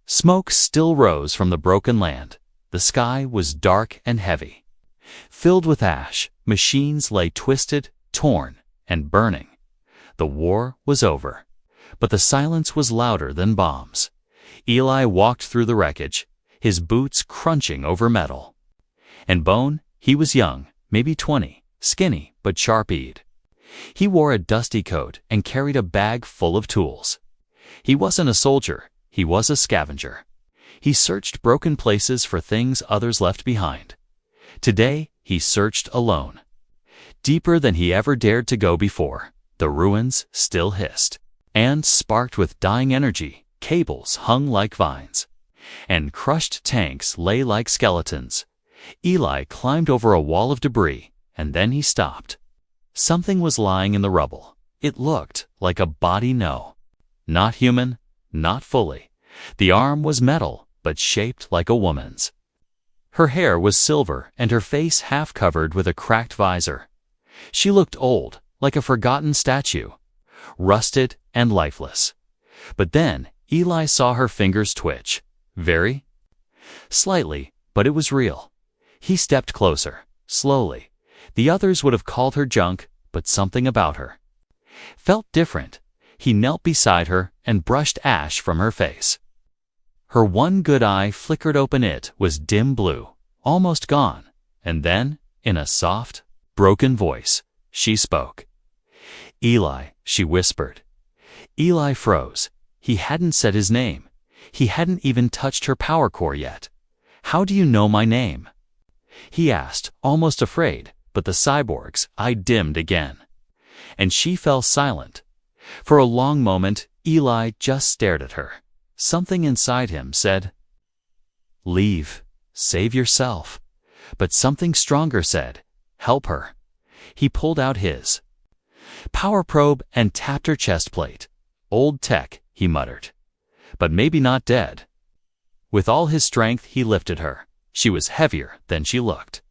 Smoke still rose from the broken land. The sky was dark and heavy. Filled with ash, machines lay twisted, torn, and burning. The war was over, but the silence was louder than bombs. Eli walked through the wreckage, his boots crunching over metal. And Bone, he was young, maybe 20, skinny but sharp-eyed. He wore a dusty coat and carried a bag full of tools. He wasn't a soldier, he was a scavenger. He searched broken places for things others left behind. Today, he searched alone. Deeper than he ever dared to go before, the ruins still hissed, and sparked with dying energy. Cables hung like vines, and crushed tanks lay like skeletons. Eli climbed over a wall of debris, and then he stopped. Something was lying in the rubble. It looked like a body, not human, not fully. The arm was metal, but shaped like a woman's. Her hair was silver, and her face half covered with a cracked visor. She looked old, like a forgotten statue, rusted and lifeless. But then Eli saw her fingers twitch, very slightly, but it was real. He stepped closer, slowly. The others would have called her junk, but something about her felt different. He knelt beside her and brushed ash from her face. Her one good eye flickered open. It was dim blue, almost gone. And then, in a soft, broken voice, she spoke. "Eli," she whispered. Eli froze. He hadn't said his name. He hadn't even touched her power core yet. "How do you know my name?" he asked, almost afraid, but the cyborg's eye dimmed again. And she fell silent. For a long moment, Eli just stared at her. Something inside him said, "Leave. Save yourself." But something stronger said, "Help her." He pulled out his power probe and tapped her chest plate. "Old tech," he muttered, "but maybe not dead." With all his strength, he lifted her. She was heavier than she looked.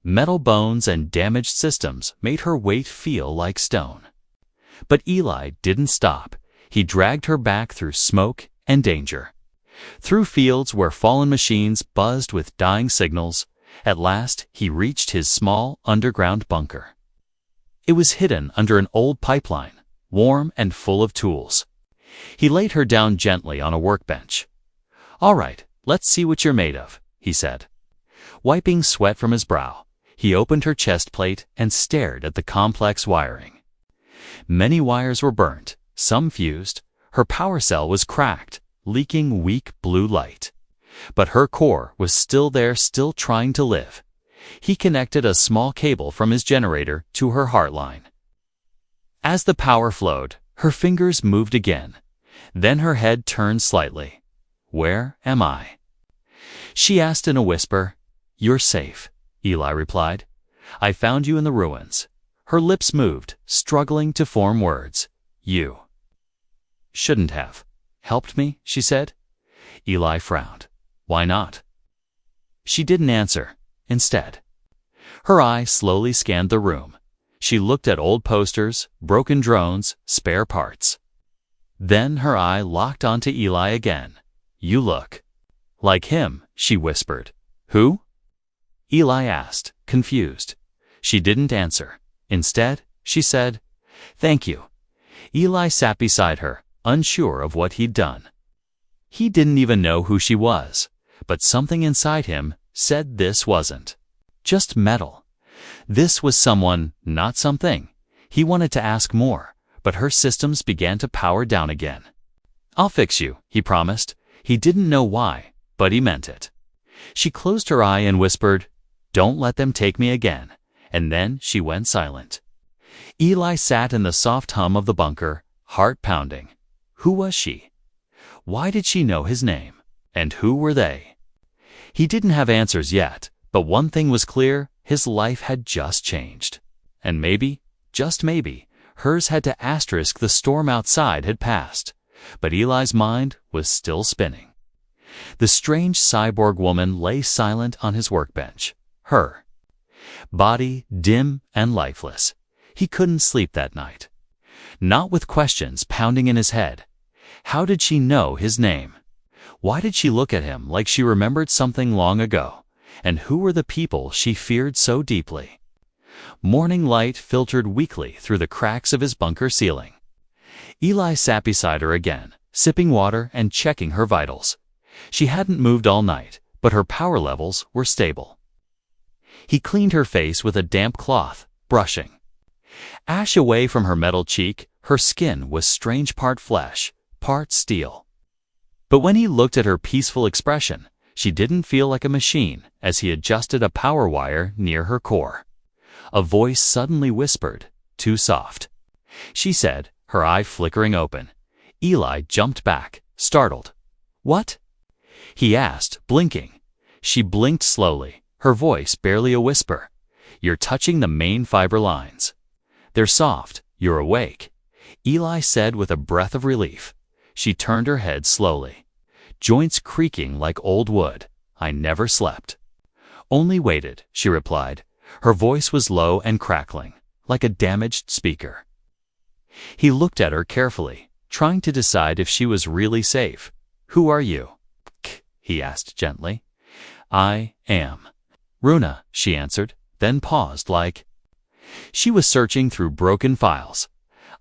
Metal bones and damaged systems made her weight feel like stone. But Eli didn't stop. He dragged her back through smoke and danger, through fields where fallen machines buzzed with dying signals. At last, he reached his small underground bunker. It was hidden under an old pipeline, warm and full of tools. He laid her down gently on a workbench. "All right, let's see what you're made of," he said. Wiping sweat from his brow, he opened her chest plate and stared at the complex wiring. Many wires were burnt, some fused. Her power cell was cracked, leaking weak blue light. But her core was still there, still trying to live. He connected a small cable from his generator to her heart line. As the power flowed, her fingers moved again. Then her head turned slightly. "Where am I?" she asked in a whisper. "You're safe," Eli replied. "I found you in the ruins." Her lips moved, struggling to form words. "You shouldn't have helped me," she said. Eli frowned. "Why not?" She didn't answer. Instead, her eye slowly scanned the room. She looked at old posters, broken drones, spare parts. Then her eye locked onto Eli again. "You look like him," she whispered. "Who?" Eli asked, confused. She didn't answer. Instead, she said, "Thank you." Eli sat beside her, unsure of what he'd done. He didn't even know who she was, but something inside him said this wasn't just metal. This was someone, not something. He wanted to ask more, but her systems began to power down again. "I'll fix you," he promised. He didn't know why, but he meant it. She closed her eye and whispered, "Don't let them take me again." And then she went silent. Eli sat in the soft hum of the bunker, heart pounding. Who was she? Why did she know his name? And who were they? He didn't have answers yet, but one thing was clear: his life had just changed. And maybe, just maybe, hers had to asterisk the storm outside had passed. But Eli's mind was still spinning. The strange cyborg woman lay silent on his workbench. Her body dim and lifeless. He couldn't sleep that night. Not with questions pounding in his head. How did she know his name? Why did she look at him like she remembered something long ago? And who were the people she feared so deeply? Morning light filtered weakly through the cracks of his bunker ceiling. Eli sat beside her again, sipping water and checking her vitals. She hadn't moved all night, but her power levels were stable. He cleaned her face with a damp cloth, brushing. Ash away from her metal cheek, her skin was strange part flesh, part steel. But when he looked at her peaceful expression, she didn't feel like a machine as he adjusted a power wire near her core. A voice suddenly whispered, "Too soft." She said, her eye flickering open. Eli jumped back, startled. "What?" he asked, blinking. She blinked slowly, her voice barely a whisper. "You're touching the main fiber lines. They're soft, you're awake," Eli said with a breath of relief. She turned her head slowly. Joints creaking like old wood. "I never slept." "Only waited," she replied. Her voice was low and crackling, like a damaged speaker. He looked at her carefully, trying to decide if she was really safe. "Who are you?" he asked gently. "I am Runa," she answered, then paused like she was searching through broken files.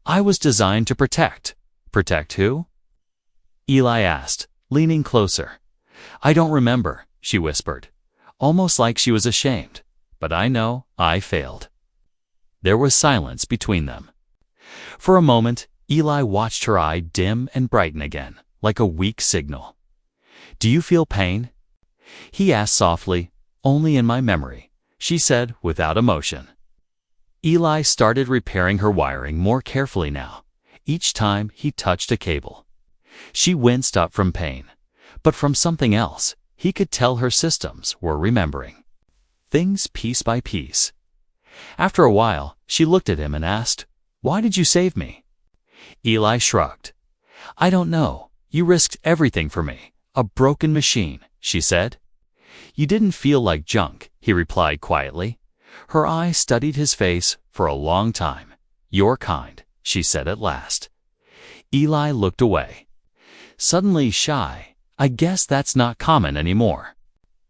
"I was designed to protect." "Protect who?" Eli asked, leaning closer. "I don't remember," she whispered, almost like she was ashamed. "But I know I failed." There was silence between them. For a moment, Eli watched her eye dim and brighten again, like a weak signal. "Do you feel pain?" he asked softly. "Only in my memory," she said without emotion. Eli started repairing her wiring more carefully now, each time he touched a cable. She winced up from pain, but from something else. He could tell her systems were remembering things piece by piece. After a while, she looked at him and asked, "Why did you save me?" Eli shrugged. "I don't know. You risked everything for me. A broken machine," she said. "You didn't feel like junk," he replied quietly. Her eye studied his face for a long time. "You're kind," she said at last. Eli looked away. Suddenly shy. "I guess that's not common anymore."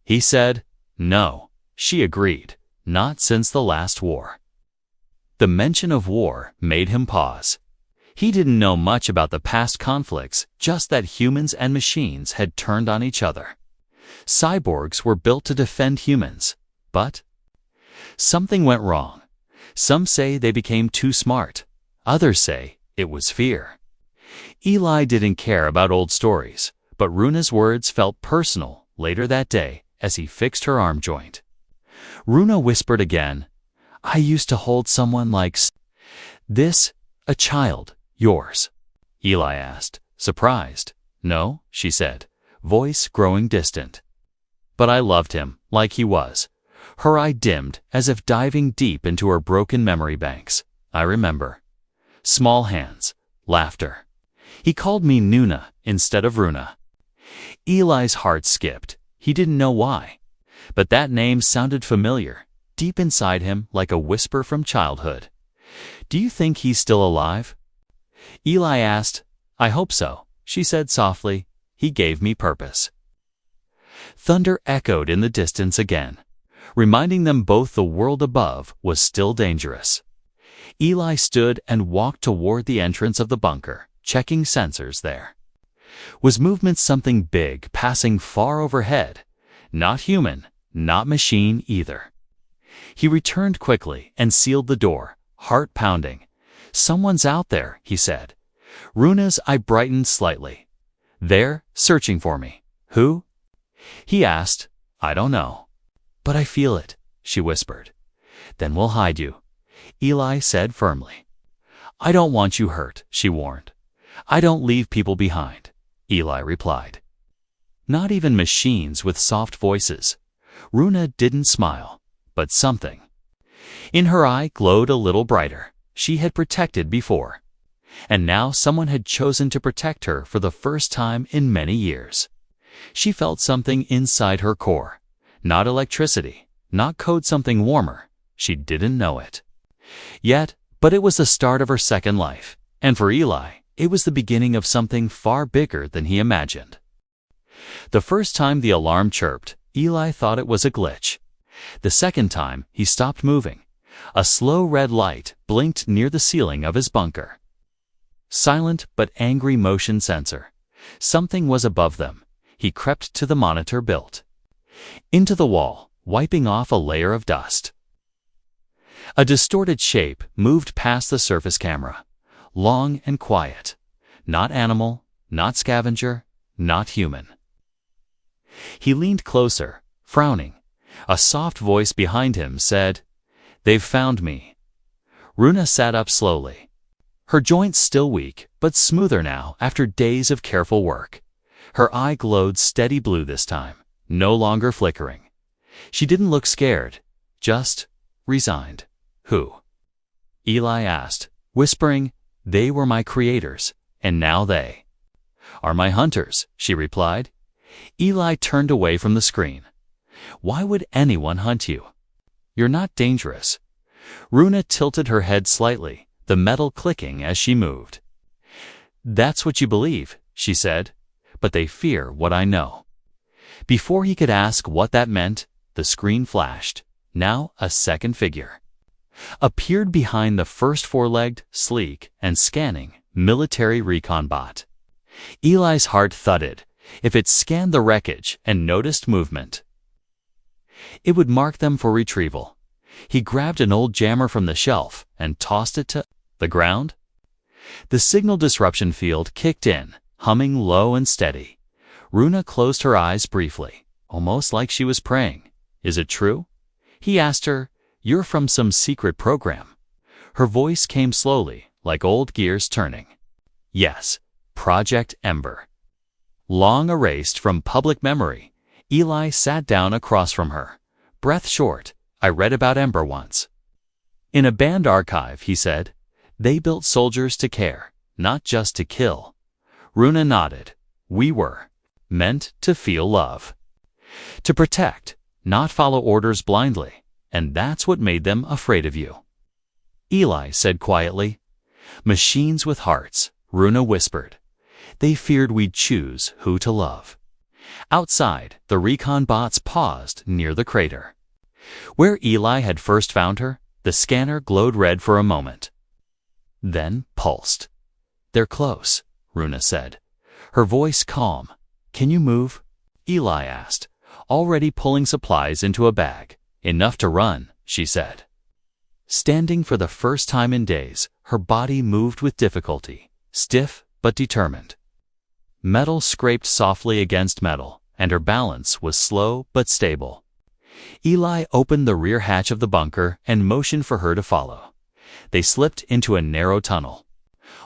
He said, "No." She agreed. "Not since the last war." The mention of war made him pause. He didn't know much about the past conflicts, just that humans and machines had turned on each other. Cyborgs were built to defend humans, but something went wrong. Some say they became too smart. Others say it was fear. Eli didn't care about old stories, but Runa's words felt personal later that day as he fixed her arm joint. Runa whispered again, "I used to hold someone like this, a child, yours?" Eli asked, surprised. "No," she said, voice growing distant. "But I loved him, like he was." Her eye dimmed, as if diving deep into her broken memory banks. "I remember. Small hands, laughter. He called me Nuna instead of Runa." Eli's heart skipped. He didn't know why. But that name sounded familiar, deep inside him like a whisper from childhood. "Do you think he's still alive?" Eli asked. "I hope so," she said softly. "He gave me purpose." Thunder echoed in the distance again, reminding them both the world above was still dangerous. Eli stood and walked toward the entrance of the bunker, checking sensors there. Was movement something big passing far overhead? Not human, not machine either. He returned quickly and sealed the door, heart pounding. "Someone's out there," he said. Runa's eye brightened slightly. "They're searching for me." "Who?" he asked. "I don't know. But I feel it," she whispered. "Then we'll hide you," Eli said firmly. "I don't want you hurt," she warned. "I don't leave people behind," Eli replied. Not even machines with soft voices. Runa didn't smile, but something in her eye glowed a little brighter. She had protected before, and now someone had chosen to protect her for the first time in many years. She felt something inside her core. Not electricity, not code something warmer. She didn't know it yet, but it was the start of her second life, and for Eli, it was the beginning of something far bigger than he imagined. The first time the alarm chirped, Eli thought it was a glitch. The second time, he stopped moving. A slow red light blinked near the ceiling of his bunker. Silent but angry motion sensor. Something was above them. He crept to the monitor built into the wall, wiping off a layer of dust. A distorted shape moved past the surface camera, long and quiet. Not animal, not scavenger, not human. He leaned closer, frowning. A soft voice behind him said, "They've found me." Runa sat up slowly. Her joints still weak, but smoother now after days of careful work. Her eye glowed steady blue this time, no longer flickering. She didn't look scared, just resigned. "Who?" Eli asked, whispering, "They were my creators, and now they are my hunters," she replied. Eli turned away from the screen. "Why would anyone hunt you? You're not dangerous." Runa tilted her head slightly, the metal clicking as she moved. "That's what you believe," she said, "but they fear what I know." Before he could ask what that meant, the screen flashed. Now a second figure appeared behind the first four-legged, sleek, and scanning military recon bot. Eli's heart thudded. If it scanned the wreckage and noticed movement, it would mark them for retrieval. He grabbed an old jammer from the shelf and tossed it to the ground. The signal disruption field kicked in, humming low and steady. Runa closed her eyes briefly, almost like she was praying. "Is it true?" He asked her. "You're from some secret program." Her voice came slowly, like old gears turning. "Yes, Project Ember." Long erased from public memory, Eli sat down across from her, breath short. "I read about Ember once. In a banned archive," he said. "They built soldiers to care, not just to kill." Runa nodded. "We were meant to feel love. To protect, not follow orders blindly. And that's what made them afraid of you." Eli said quietly. "Machines with hearts," Runa whispered. "They feared we'd choose who to love." Outside, the recon bots paused near the crater. Where Eli had first found her, the scanner glowed red for a moment, then pulsed. "They're close," Runa said, her voice calm. "Can you move?" Eli asked, already pulling supplies into a bag. "Enough to run," she said. Standing for the first time in days, her body moved with difficulty, stiff but determined. Metal scraped softly against metal, and her balance was slow but stable. Eli opened the rear hatch of the bunker and motioned for her to follow. They slipped into a narrow tunnel.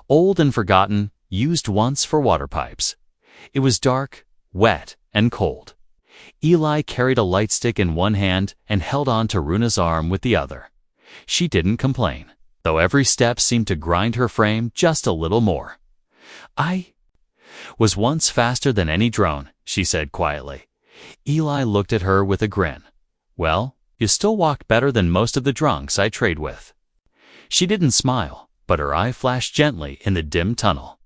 Old and forgotten, used once for water pipes. It was dark, wet, and cold. Eli carried a light stick in one hand and held on to Runa's arm with the other. She didn't complain, though every step seemed to grind her frame just a little more. "I was once faster than any drone," she said quietly. Eli looked at her with a grin. "Well, you still walk better than most of the drunks I trade with." She didn't smile, but her eye flashed gently in the dim tunnel.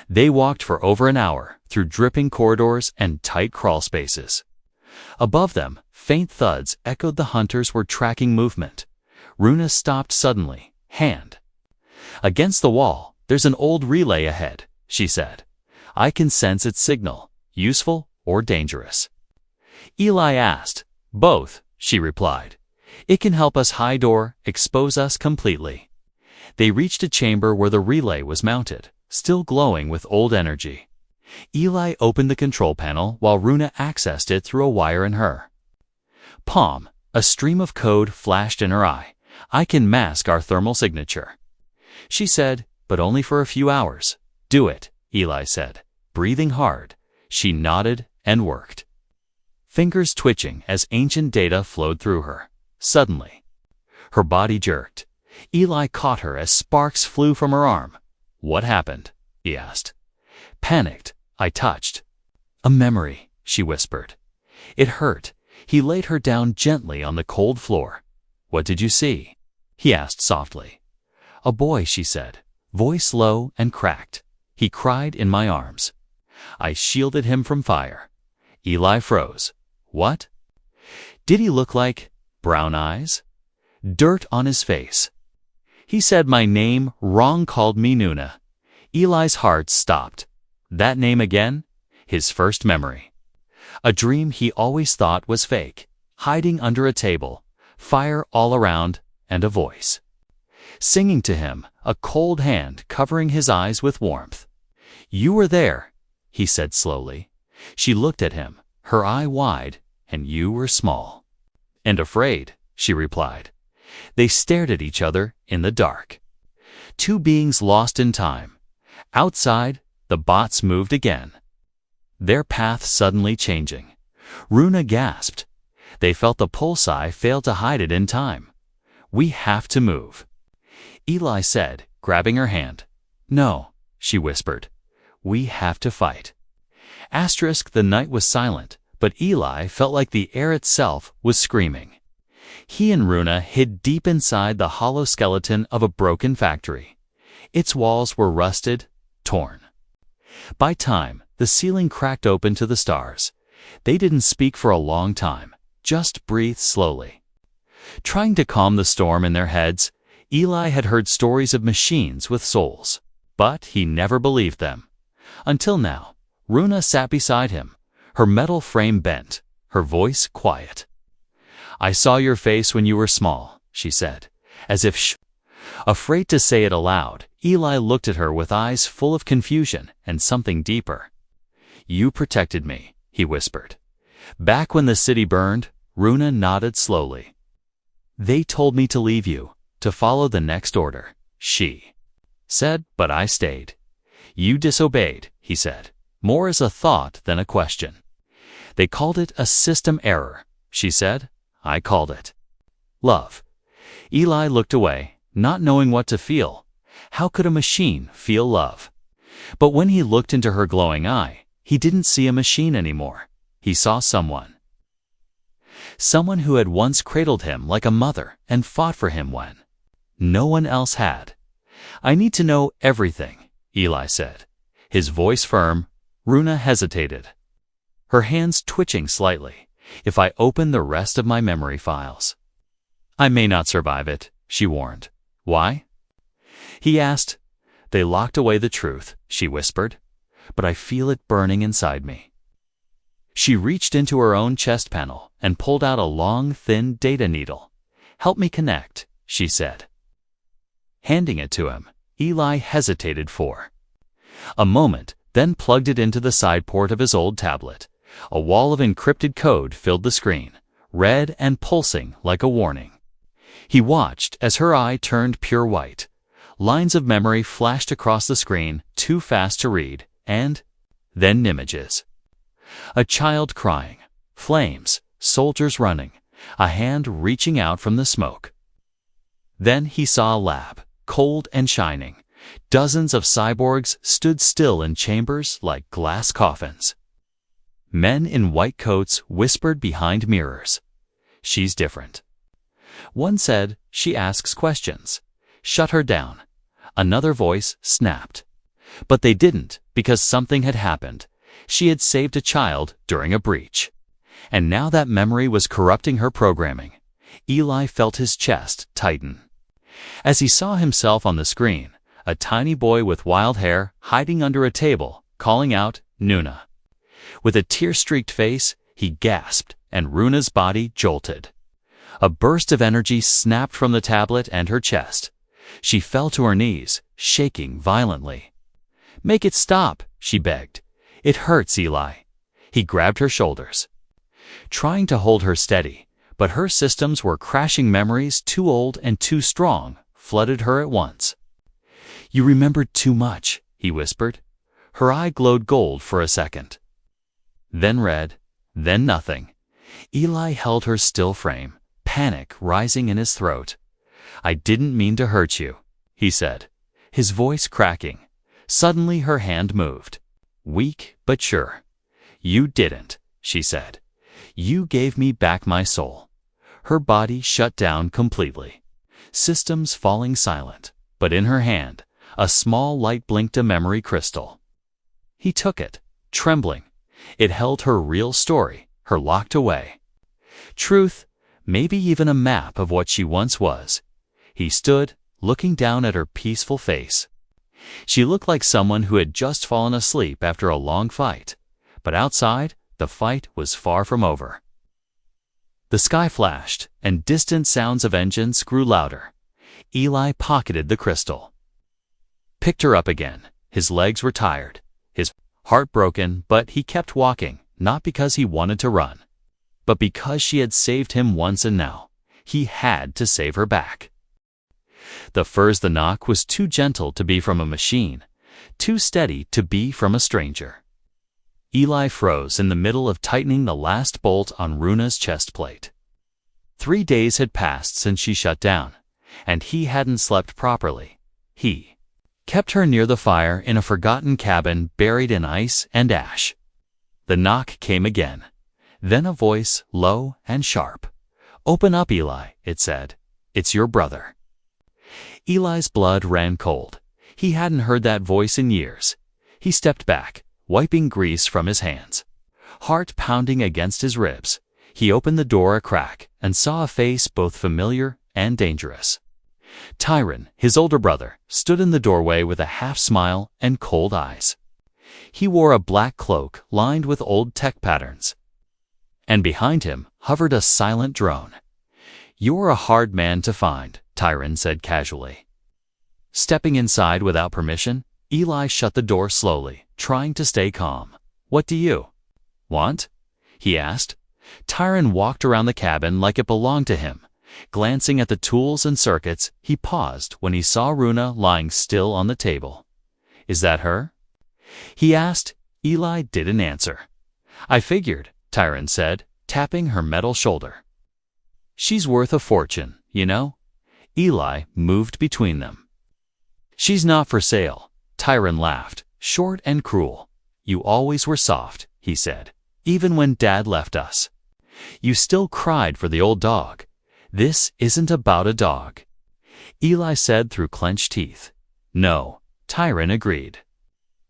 They walked for over an hour through dripping corridors and tight crawl spaces. Above them, faint thuds echoed. The hunters were tracking movement. Runa stopped suddenly, hand against the wall. "There's an old relay ahead," she said. "I can sense its signal, useful or dangerous." Eli asked. "Both," she replied. "It can help us hide or expose us completely." They reached a chamber where the relay was mounted, still glowing with old energy. Eli opened the control panel while Runa accessed it through a wire in her palm. A stream of code flashed in her eye. "I can mask our thermal signature," she said, "but only for a few hours." "Do it," Eli said, breathing hard. She nodded and worked, fingers twitching as ancient data flowed through her. Suddenly, her body jerked. Eli caught her as sparks flew from her arm. "What happened?" he asked. Panicked, "I touched a memory," she whispered. It hurt. He laid her down gently on the cold floor. "What did you see?" he asked softly. "A boy," she said, voice low and cracked. "He cried in my arms. I shielded him from fire. Eli froze. What? Did he look like brown eyes? Dirt on his face. He said my name wrong, called me Nuna. Eli's heart stopped. That name again? His first memory. A dream he always thought was fake, hiding under a table, fire all around, and a voice singing to him, a cold hand covering his eyes with warmth. You were there, he said slowly. She looked at him, her eye wide, and you were small. And afraid, she replied. They stared at each other in the dark. Two beings lost in time. Outside, the bots moved again, their path suddenly changing. Runa gasped. They felt the pulsi fail to hide it in time. We have to move, Eli said, grabbing her hand. No, she whispered. We have to fight. The night was silent, but Eli felt like the air itself was screaming. He and Runa hid deep inside the hollow skeleton of a broken factory. Its walls were rusted, torn. By time, the ceiling cracked open to the stars. They didn't speak for a long time, just breathed slowly. Trying to calm the storm in their heads, Eli had heard stories of machines with souls, but he never believed them. Until now, Runa sat beside him, her metal frame bent, her voice quiet. I saw your face when you were small, she said, as if afraid to say it aloud. Eli looked at her with eyes full of confusion and something deeper. You protected me, he whispered. Back when the city burned, Runa nodded slowly. They told me to leave you, to follow the next order, she said, but I stayed. You disobeyed, he said, more as a thought than a question. They called it a system error, she said. I called it love. Eli looked away, not knowing what to feel. How could a machine feel love? But when he looked into her glowing eye, he didn't see a machine anymore. He saw someone. Someone who had once cradled him like a mother and fought for him when no one else had. I need to know everything, Eli said, his voice firm. Runa hesitated, her hands twitching slightly. If I open the rest of my memory files, I may not survive it, she warned. Why? He asked. They locked away the truth, she whispered, but I feel it burning inside me. She reached into her own chest panel and pulled out a long, thin data needle. Help me connect, she said. Handing it to him, Eli hesitated for a moment, then plugged it into the side port of his old tablet. A wall of encrypted code filled the screen, red and pulsing like a warning. He watched as her eye turned pure white. Lines of memory flashed across the screen, too fast to read, and then images. A child crying, flames, soldiers running, a hand reaching out from the smoke. Then he saw a lab, cold and shining. Dozens of cyborgs stood still in chambers like glass coffins. Men in white coats whispered behind mirrors. She's different. One said, she asks questions. Shut her down. Another voice snapped. But they didn't, because something had happened. She had saved a child during a breach. And now that memory was corrupting her programming. Eli felt his chest tighten. As he saw himself on the screen, a tiny boy with wild hair hiding under a table, calling out, Nuna. With a tear-streaked face, he gasped, and Runa's body jolted. A burst of energy snapped from the tablet and her chest. She fell to her knees, shaking violently. Make it stop, she begged. It hurts, Eli. He grabbed her shoulders, trying to hold her steady, but her systems were crashing. Memories too old and too strong flooded her at once. You remembered too much, he whispered. Her eye glowed gold for a second. Then red, then nothing. Eli held her still frame, panic rising in his throat. I didn't mean to hurt you, he said, his voice cracking. Suddenly her hand moved. Weak but sure. You didn't, she said. You gave me back my soul. Her body shut down completely. Systems falling silent, but in her hand, a small light blinked, a memory crystal. He took it, trembling. It held her real story, her locked away truth, maybe even a map of what she once was. He stood, looking down at her peaceful face. She looked like someone who had just fallen asleep after a long fight, but outside, the fight was far from over. The sky flashed, and distant sounds of engines grew louder. Eli pocketed the crystal. Picked her up again. His legs were tired, his heart broken, but he kept walking, not because he wanted to run, but because she had saved him once and now he had to save her back. The knock was too gentle to be from a machine, too steady to be from a stranger. Eli froze in the middle of tightening the last bolt on Runa's chest plate. 3 days had passed since she shut down, and he hadn't slept properly. He kept her near the fire in a forgotten cabin buried in ice and ash. The knock came again. Then a voice, low and sharp. "Open up, Eli," it said. "It's your brother." Eli's blood ran cold. He hadn't heard that voice in years. He stepped back, wiping grease from his hands. Heart pounding against his ribs, he opened the door a crack and saw a face both familiar and dangerous. Tyron, his older brother, stood in the doorway with a half-smile and cold eyes. He wore a black cloak lined with old tech patterns, and behind him hovered a silent drone. "You're a hard man to find," Tyron said casually. Stepping inside without permission, Eli shut the door slowly, trying to stay calm. "What do you want?" he asked. Tyron walked around the cabin like it belonged to him. Glancing at the tools and circuits, he paused when he saw Runa lying still on the table. "Is that her?" he asked. Eli didn't answer. "I figured," Tyron said, tapping her metal shoulder. "She's worth a fortune, you know?" Eli moved between them. "She's not for sale," Tyron laughed, short and cruel. "You always were soft," he said, "even when Dad left us. You still cried for the old dog. This isn't about a dog," Eli said through clenched teeth. "No," Tyron agreed.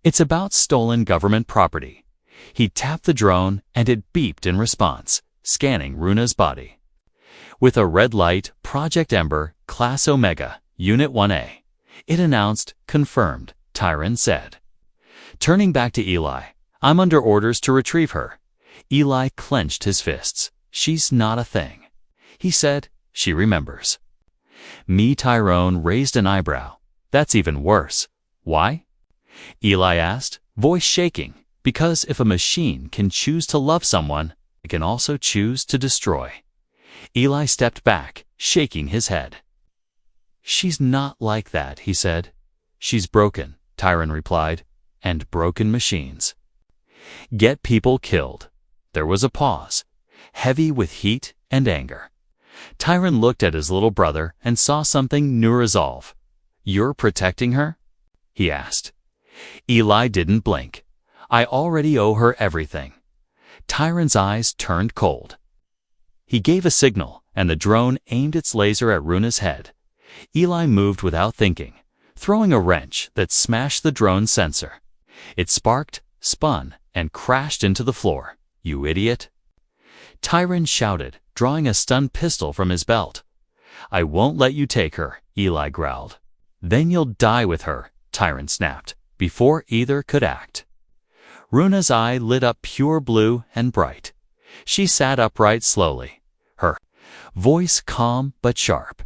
"It's about stolen government property." He tapped the drone and it beeped in response, scanning Runa's body. With a red light, Project Ember, Class Omega, Unit 1A. It announced, "Confirmed," Tyron said. Turning back to Eli, "I'm under orders to retrieve her." Eli clenched his fists. "She's not a thing," he said. "She remembers." Tyrone raised an eyebrow. "That's even worse." "Why?" Eli asked, voice shaking. "Because if a machine can choose to love someone, it can also choose to destroy." Eli stepped back, shaking his head. "She's not like that," he said. "She's broken," Tyron replied, "and broken machines get people killed." There was a pause, heavy with heat and anger. Tyron looked at his little brother and saw something new resolve. "You're protecting her?" he asked. Eli didn't blink. "I already owe her everything." Tyron's eyes turned cold. He gave a signal, and the drone aimed its laser at Runa's head. Eli moved without thinking, throwing a wrench that smashed the drone's sensor. It sparked, spun, and crashed into the floor. "You idiot!" Tyron shouted, drawing a stun pistol from his belt. "I won't let you take her," Eli growled. "Then you'll die with her," Tyron snapped, before either could act. Runa's eye lit up pure blue and bright. She sat upright slowly, her voice calm but sharp.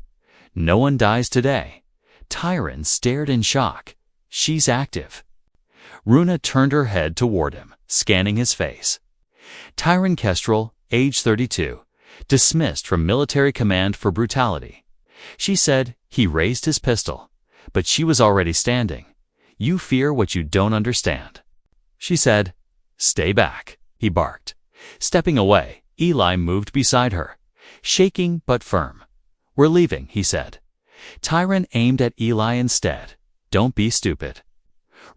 "No one dies today." Tyron stared in shock. "She's active." Runa turned her head toward him, scanning his face. Tyron Kestrel, age 32, dismissed from military command for brutality. She said. He raised his pistol, but she was already standing. "You fear what you don't understand," she said. "Stay back," he barked. Stepping away, Eli moved beside her, shaking but firm. "We're leaving," he said. Tyron aimed at Eli instead. "Don't be stupid."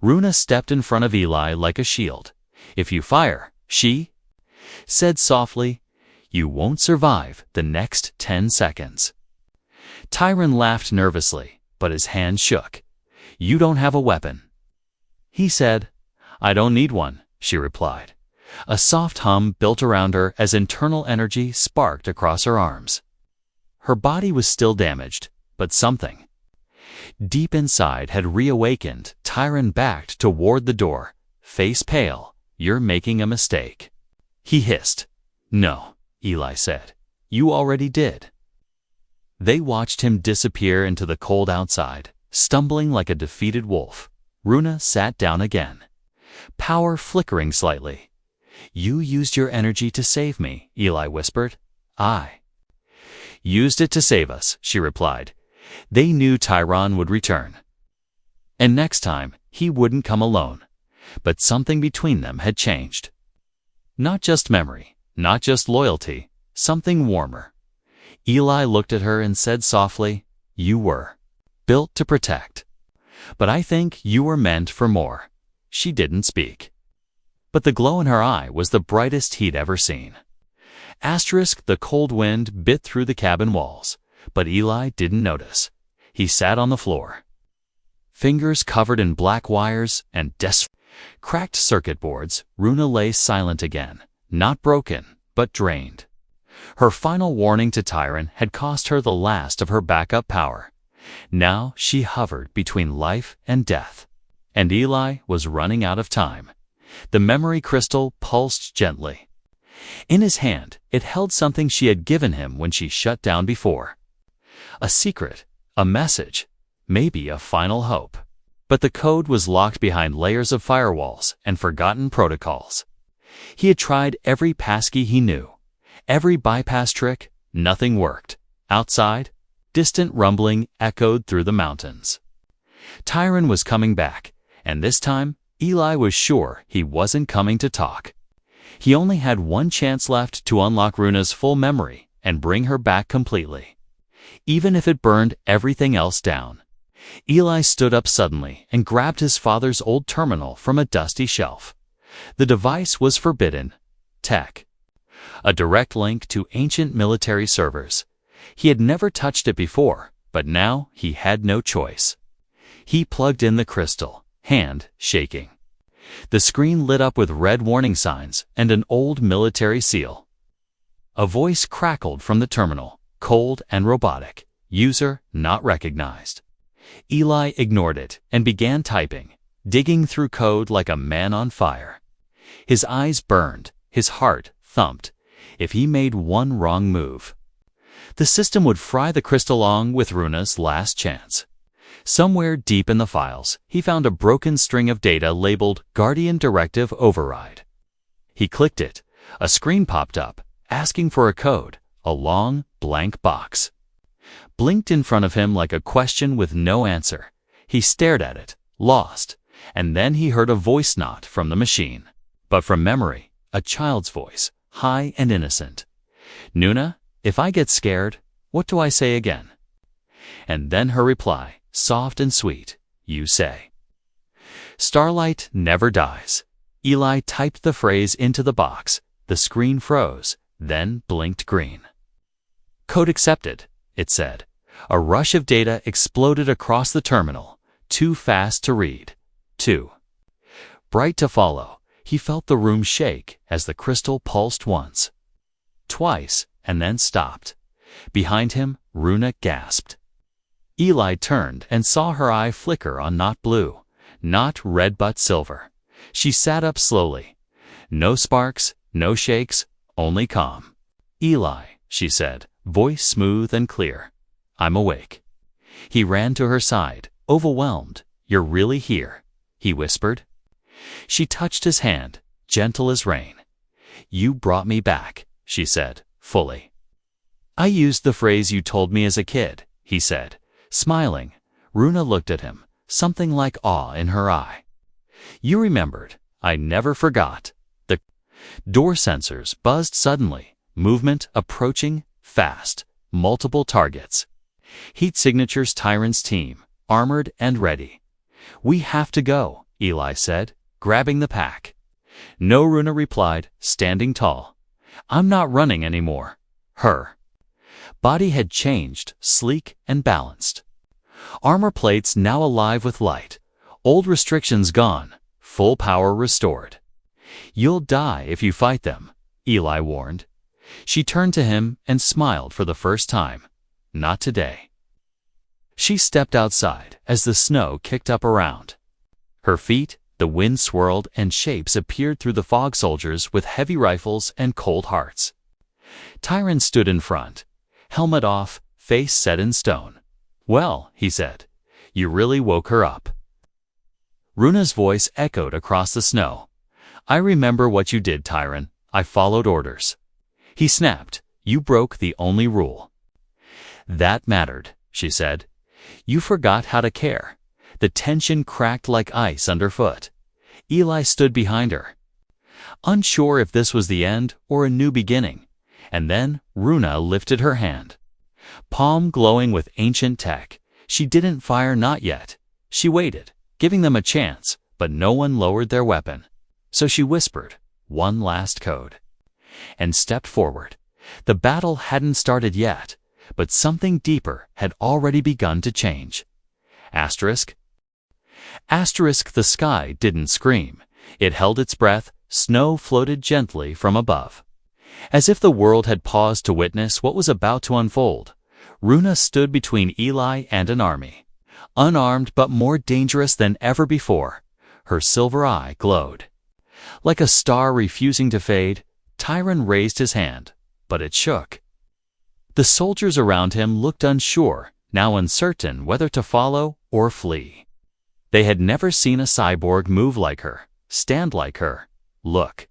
Runa stepped in front of Eli like a shield. "If you fire," she said softly, "you won't survive the next 10 seconds. Tyron laughed nervously, but his hand shook. "You don't have a weapon," he said. "I don't need one," she replied. A soft hum built around her as internal energy sparked across her arms. Her body was still damaged, but something deep inside had reawakened. Tyron backed toward the door, face pale. "You're making a mistake," he hissed. "No," Eli said. "You already did." They watched him disappear into the cold outside, stumbling like a defeated wolf. Runa sat down again, power flickering slightly. "You used your energy to save me," Eli whispered. "I used it to save us," she replied. They knew Tyron would return. And next time, he wouldn't come alone. But something between them had changed. Not just memory, not just loyalty, something warmer. Eli looked at her and said softly, "You were built to protect. But I think you were meant for more." She didn't speak. But the glow in her eye was the brightest he'd ever seen. The cold wind bit through the cabin walls, but Eli didn't notice. He sat on the floor, fingers covered in black wires and cracked circuit boards. Runa lay silent again, not broken, but drained. Her final warning to Tyron had cost her the last of her backup power. Now she hovered between life and death. And Eli was running out of time. The memory crystal pulsed gently. In his hand, it held something she had given him when she shut down before. A secret, a message, maybe a final hope. But the code was locked behind layers of firewalls and forgotten protocols. He had tried every passkey he knew, every bypass trick. Nothing worked. Outside, distant rumbling echoed through the mountains. Tyron was coming back, and this time, Eli was sure he wasn't coming to talk. He only had one chance left to unlock Runa's full memory and bring her back completely, even if it burned everything else down. Eli stood up suddenly and grabbed his father's old terminal from a dusty shelf. The device was forbidden tech, a direct link to ancient military servers. He had never touched it before, but now he had no choice. He plugged in the crystal, hand shaking. The screen lit up with red warning signs and an old military seal. A voice crackled from the terminal, cold and robotic. "User not recognized." Eli ignored it and began typing, digging through code like a man on fire. His eyes burned, his heart thumped. If he made one wrong move, the system would fry the crystal along with Runa's last chance. Somewhere deep in the files, he found a broken string of data labeled Guardian Directive Override. He clicked it. A screen popped up, asking for a code. A long, blank box blinked in front of him like a question with no answer. He stared at it, lost, and then he heard a voice not from the machine, but from memory, a child's voice, high and innocent. "Nuna, if I get scared, what do I say again?" And then her reply, soft and sweet, "You say, Starlight never dies." Eli typed the phrase into the box. The screen froze, then blinked green. "Code accepted," it said. A rush of data exploded across the terminal, too fast to read, too bright to follow. He felt the room shake as the crystal pulsed once, twice, and then stopped. Behind him, Runa gasped. Eli turned and saw her eye flicker on not blue, not red but silver. She sat up slowly. No sparks, no shakes, only calm. "Eli," she said, voice smooth and clear. "I'm awake." He ran to her side, overwhelmed. "You're really here," he whispered. She touched his hand, gentle as rain. "You brought me back," she said, fully. "I used the phrase you told me as a kid," he said, smiling. Runa looked at him, something like awe in her eye. "You remembered. I never forgot." The door sensors buzzed suddenly, movement approaching, fast, multiple targets. Heat signatures Tyron's team, armored and ready. "We have to go," Eli said, grabbing the pack. "No," Runa replied, standing tall. "I'm not running anymore." Her body had changed, sleek and balanced. Armor plates now alive with light, old restrictions gone, full power restored. "You'll die if you fight them," Eli warned. She turned to him and smiled for the first time. "Not today." She stepped outside as the snow kicked up around her feet. The wind swirled and shapes appeared through the fog, soldiers with heavy rifles and cold hearts. Tyron stood in front, helmet off, face set in stone. "Well," he said, "you really woke her up." Runa's voice echoed across the snow. "I remember what you did, Tyron. I followed orders." He snapped. "You broke the only rule." "That mattered," she said. "You forgot how to care." The tension cracked like ice underfoot. Eli stood behind her, unsure if this was the end or a new beginning. And then Runa lifted her hand, palm glowing with ancient tech. She didn't fire, not yet. She waited, giving them a chance, but no one lowered their weapon. So she whispered one last code and stepped forward. The battle hadn't started yet, but something deeper had already begun to change. Asterisk. The sky didn't scream. It held its breath. Snow floated gently from above, as if the world had paused to witness what was about to unfold. Runa stood between Eli and an army, unarmed but more dangerous than ever before. Her silver eye glowed like a star refusing to fade. Tyron raised his hand, but it shook. The soldiers around him looked unsure, now uncertain whether to follow or flee. They had never seen a cyborg move like her, stand like her, look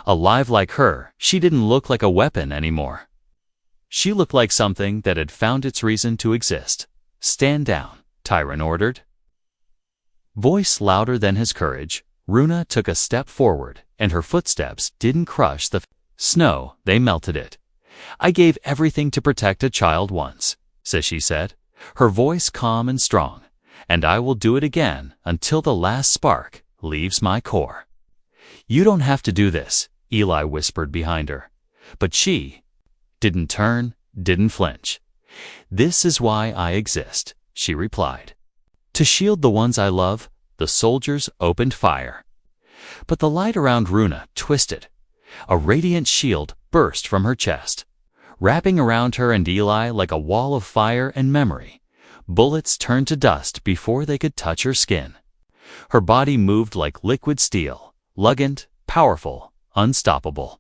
alive like her. She didn't look like a weapon anymore. She looked like something that had found its reason to exist. "Stand down," Tyron ordered. Voice louder than his courage, Runa took a step forward, and her footsteps didn't crush the snow, they melted it. "I gave everything to protect a child once," she said, her voice calm and strong. "And I will do it again until the last spark leaves my core." "You don't have to do this," Eli whispered behind her. But she didn't turn, didn't flinch. "This is why I exist," she replied. "To shield the ones I love." The soldiers opened fire. But the light around Runa twisted. A radiant shield burst from her chest, wrapping around her and Eli like a wall of fire and memory. Bullets turned to dust before they could touch her skin. Her body moved like liquid steel, luggant, powerful, unstoppable.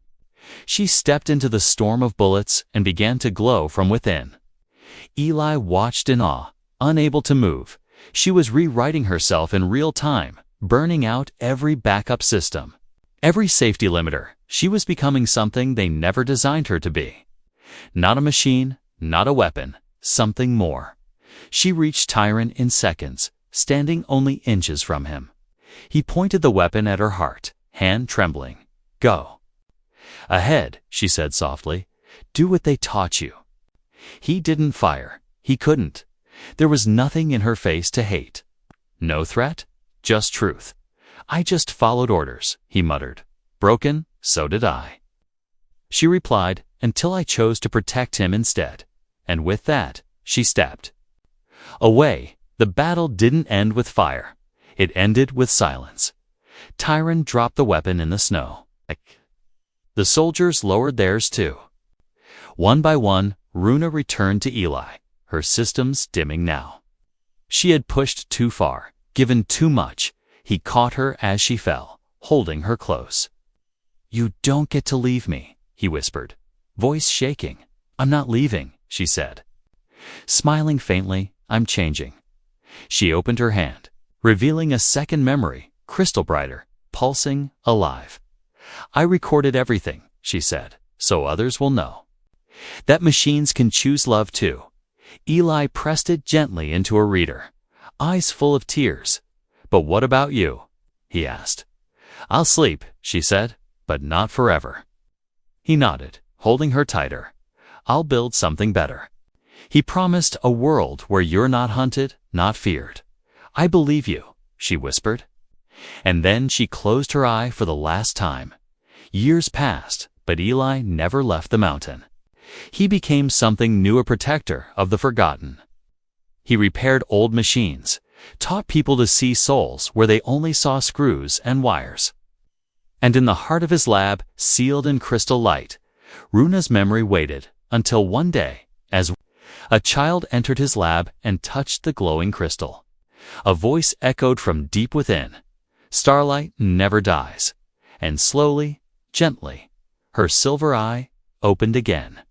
She stepped into the storm of bullets and began to glow from within. Eli watched in awe, unable to move. She was rewriting herself in real time, burning out every backup system, every safety limiter. She was becoming something they never designed her to be. Not a machine, not a weapon, something more. She reached Tyron in seconds, standing only inches from him. He pointed the weapon at her heart, hand trembling. "Go ahead," she said softly. "Do what they taught you." He didn't fire. He couldn't. There was nothing in her face to hate. No threat, just truth. "I just followed orders," he muttered. "Broken, so did I." She replied, "Until I chose to protect him instead." And with that, she stepped away. The battle didn't end with fire. It ended with silence. Tyron dropped the weapon in the snow. The soldiers lowered theirs too. One by one, Runa returned to Eli, her systems dimming now. She had pushed too far, given too much. He caught her as she fell, holding her close. "You don't get to leave me," he whispered, voice shaking. "I'm not leaving," she said. Smiling faintly, "I'm changing." She opened her hand, revealing a second memory, crystal brighter, pulsing, alive. "I recorded everything," she said, "so others will know that machines can choose love too." Eli pressed it gently into her reader, eyes full of tears. "But what about you?" he asked. "I'll sleep," she said, "but not forever." He nodded, holding her tighter. "I'll build something better." He promised a world where you're not hunted, not feared. "I believe you," she whispered. And then she closed her eye for the last time. Years passed, but Eli never left the mountain. He became something new, a protector of the forgotten. He repaired old machines, taught people to see souls where they only saw screws and wires. And in the heart of his lab, sealed in crystal light, Runa's memory waited until one day, as a child entered his lab and touched the glowing crystal. A voice echoed from deep within, "Starlight never dies." And slowly, gently, her silver eye opened again.